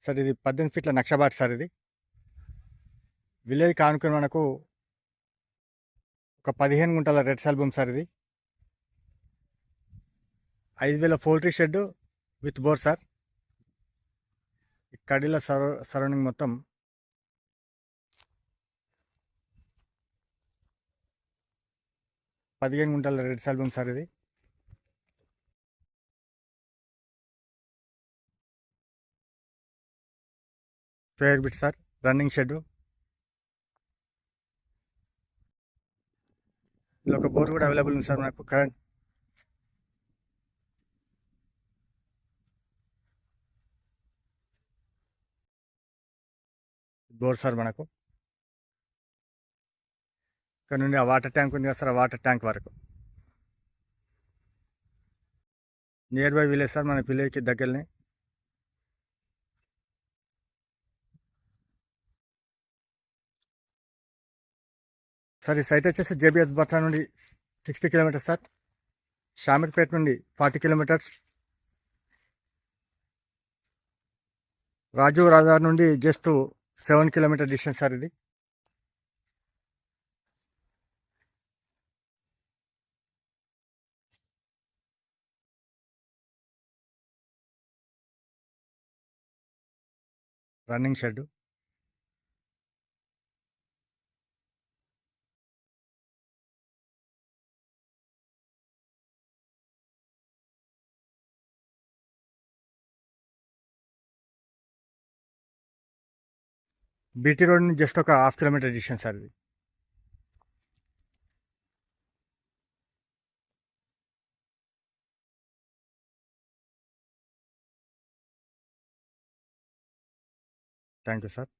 Sir ఇది 18 ఫీట్ల నక్షబాట్ sir ఇది. విలేజ్‌కి ఆనుకొని మనకు ఒక 15 గుంటల రెడ్ సాల్బమ్ సార్ ఇది. 5000 poultry shed with bore sir. ఈ కడీల సరౌండింగ్ మొత్తం 15 గుంటల రెడ్ సాల్బమ్ సార్ ఇది. Square bit sir, running shed. ఇలా ఒక బోర్ కూడా అవైలబుల్ ఉంది సార్ మనకు. కరెంట్ బోర్ సార్ మనకు. ఇక్కడ నుండి ఆ వాటర్ ట్యాంక్ ఉంది కదా సార్, ఆ వాటర్ ట్యాంక్ వరకు. నియర్ బై విలేజ్ సార్, మన విలేజ్కి దగ్గరనే. సార్ ఈ సైట్ వచ్చేసి జేబీఎస్ బట్ల నుండి 60 కిలోమీటర్స్ సార్. షామీర్పేట నుండి 40 కిలోమీటర్స్. రాజు రాజార్ నుండి జస్ట్ 7 కిలోమీటర్ డిస్టెన్స్ సార్ ఇది. Running shed. బీటీ రోడ్ నుంచి జస్ట్ ఒక 1/2 కిలోమీటర్ డిస్టెన్స్ సార్ ఇది. Thank you sir.